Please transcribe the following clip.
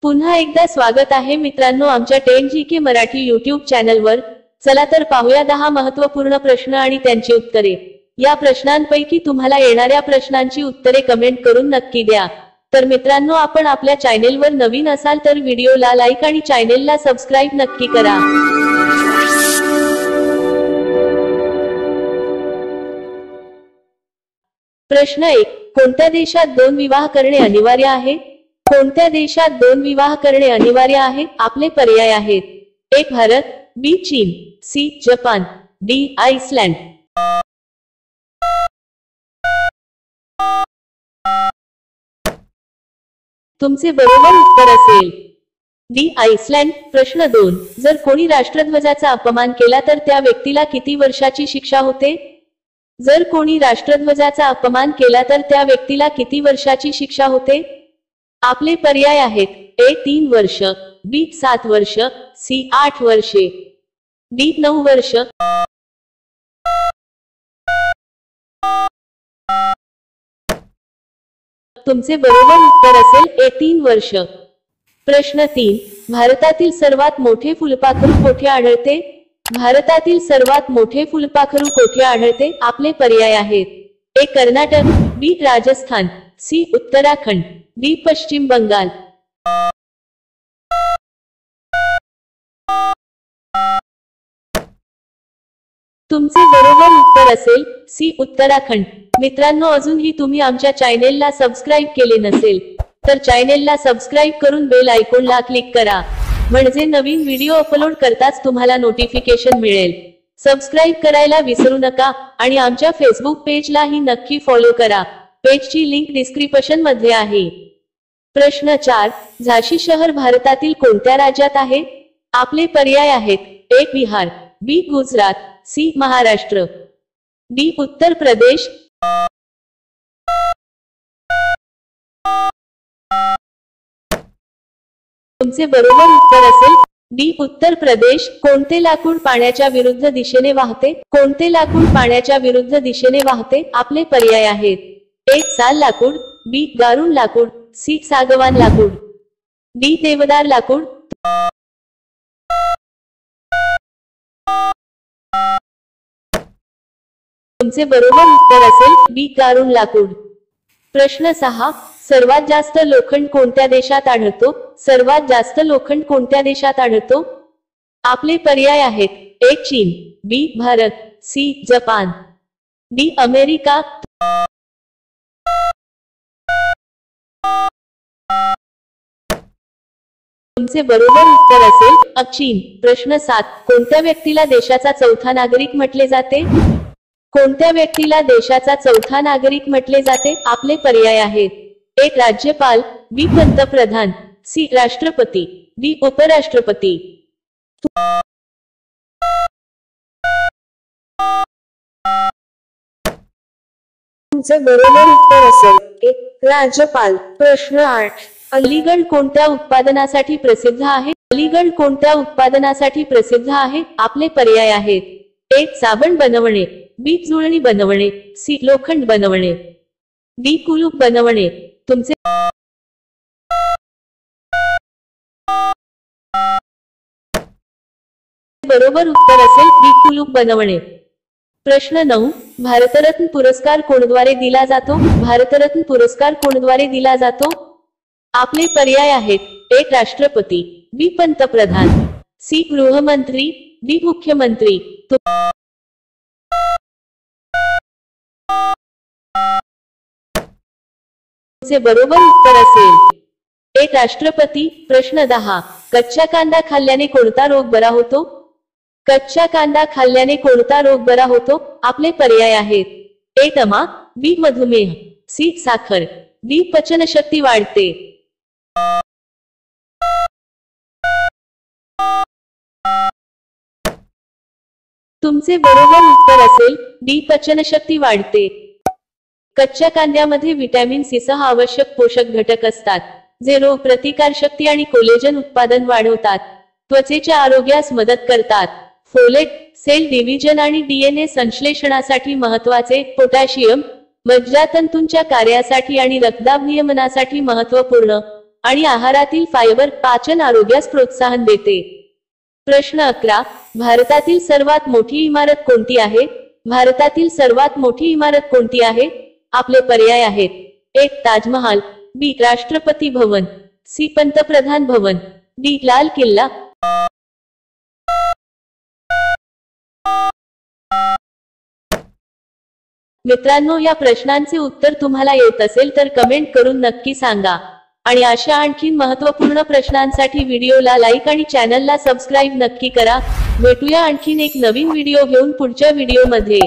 पुन्हा एकदा स्वागत आहे मित्रांनो आमच्या 10GK मराठी YouTube चॅनलवर। चला तर पाहूया 10 महत्त्वपूर्ण प्रश्न आणि त्यांची उत्तरे। या प्रश्नांपैकी तुम्हाला येणाऱ्या प्रश्नांची उत्तरे कमेंट करून नक्की द्या। तर मित्रांनो आपण आपल्या चॅनलवर नवीन असाल तर व्हिडिओला लाईक आणि चॅनलला सबस्क्राइब नक्की करा। प्रश्न 1, कोणत्या देशात 2 विवाह करणे अनिवार्य आहे? कोणत्या देशात 2 विवाह करणे अनिवार्य आहे? आपले पर्याय आहेत: ए भारत, बी चीन, सी जपान, डी आइसलँड। तुमचे बरोबर उत्तर असेल डी आइसलँड। प्रश्न 2, जर कोणी राष्ट्रध्वजाचा अपमान केला तर त्या व्यक्तीला किती वर्षाची शिक्षा होते? जर कोणी राष्ट्रध्वजाचा अपमान केला तर त्या व्यक्तीला किती वर्षाची शिक्षा होते? आपले पर्याय आहेत: ए 3 वर्ष, बी 7 वर्ष, सी 8 वर्षे, डी 9 वर्ष। तुमचे बरोबर उत्तर असेल ए 3 वर्ष। प्रश्न 3, भारतातील सर्वात मोठे फुलपाखरू कोठे आढळते? भारतातील सर्वात मोठे फुलपाखरू कोठे आढळते? आपले पर्याय आहेत: ए कर्नाटक, बी राजस्थान, सी उत्तराखंड, डी पश्चिम बंगाल। तुमचे बरोबर उत्तर असेल सी उत्तराखंड। मित्रांनो अजूनही तुम्ही आमच्या चॅनलला सबस्क्राइब केले नसेल तर चॅनलला सबस्क्राइब करून बेल आयकॉनला क्लिक करा, म्हणजे नवीन व्हिडिओ अपलोड करताच तुम्हाला नोटिफिकेशन मिळेल। सबस्क्राइब करायला विसरू नका आणि आमच्या फेसबुक पेजलाही नक्की फॉलो करा। पेजची लिंक डिस्क्रिप्शन मध्ये आहे। प्रश्न 4, झाशी शहर भारतातील कोणत्या राज्यात आहे? आपले पर्याय आहेत: ए बिहार, बी गुजरात, सी महाराष्ट्र, डी उत्तर प्रदेश। तुमचे बरोबर उत्तर असेल डी उत्तर प्रदेश। कोणते लाकूड पाण्याच्या विरुद्ध दिशेने वाहते? कोणते लाकूड पाण्याच्या विरुद्ध दिशेने वाहते? आपले पर्याय आहेत: ए साल लाकूड, बी गारुड लाकूड, सी सागवान लाकूड, डी देवदार लाकूड। तुमचे बरोबर उत्तर असेल बी गारुड लाकूड। प्रश्न 6, सर्वात जास्त लोखंड कोणत्या देशात आढळतो? सर्वात जास्त लोखंड कोणत्या देशात आढळतो? आपले पर्याय आहेत: ए चीन, B Bharat, C Japan, D America. तुमचे बरोबर उत्तर असेल चीन। प्रश्न 7, कोणत्या व्यक्तीला देशाचा चौथा नागरिक म्हटले जाते? कोणत्या व्यक्तीला देशाचा चौथा नागरिक म्हटले जाते? आपले पर्याय आहेत: ए राज्यपाल, बी पंतप्रधान, सी राष्ट्रपती, डी उपराष्ट्रपती। तुमचे बरोबर उत्तर असेल ए राज्यपाल। प्रश्न 8, अलीगढ कोणत्या उत्पादनासाठी प्रसिद्ध आहे? अलीगढ कोणत्या उत्पादनासाठी प्रसिद्ध आहे? आपले पर्याय आहेत: ए साबण बनवणे, बी जुळणी बनवणे, सी लोखंड बनवणे, डी कुलूप बनवणे। तुमचे बरोबर उत्तर असेल डी कुलूप बनवणे। प्रश्न 9, भारतरत्न पुरस्कार कोणाद्वारे दिला जातो? भारतरत्न पुरस्कार कोणाद्वारे दिला जातो? आपले पर्याय आहेत: ए राष्ट्रपती, बी पंतप्रधान, सी गृहमंत्री, डी मुख्यमंत्री। तुमचे बरोबर उत्तर असेल ए राष्ट्रपती। प्रश्न 10, कच्चा कांदा खाल्ल्याने कोणता रोग बरा होतो? कच्चा कांदा खाल्ल्याने कोणता रोग बरा होतो? आपले पर्याय आहेत: ए दमा, बी मधुमेह, सी साखर, डी पचनशक्ती वाढते। तुमचे बरोबर उत्तर असेल डी पचनशक्ती वाढते। कच्च्या कांद्यामध्ये व्हिटॅमिन सी सह आवश्यक पोषक घटक असतात, जे रोग प्रतिकारशक्ती आणि कोलेजन उत्पादन वाढवतात, त्वचेच्या आरोग्यास मदत करतात। फोलेट, सेल डिव्हिजन आणि डीएनए संश्लेषणासाठी महत्त्वाचे, पोटॅशियम, मज्जातंतूंच्या कार्यासाठी आणि रक्तदाब नियमनासाठी महत्त्वपूर्ण, आणि आहारातील फायबर पाचन आरोग्यास प्रोत्साहन देते। प्रश्न 11, भारतातील सर्वात मोठी इमारत कोणती आहे? भारतातील सर्वात मोठी इमारत कोणती आहे? आपले पर्याय आहेत: 1. ताजमहाल, बी. राष्ट्रपती भवन, सी. पंतप्रधान भवन, डी. लाल किल्ला। मित्रांनो, या प्रश्नांचे उत्तर तुम्हाला येत असेल तर कमेंट करून नक्की सांगा। आणि अशा आणखीन महत्त्वपूर्ण प्रश्नांसाठी व्हिडिओला लाईक आणि चॅनलला सबस्क्राईब नक्की करा। भेटूया आणखीन एक नवीन व्हिडिओ घेऊन पुढच्या व्हिडिओमध्ये।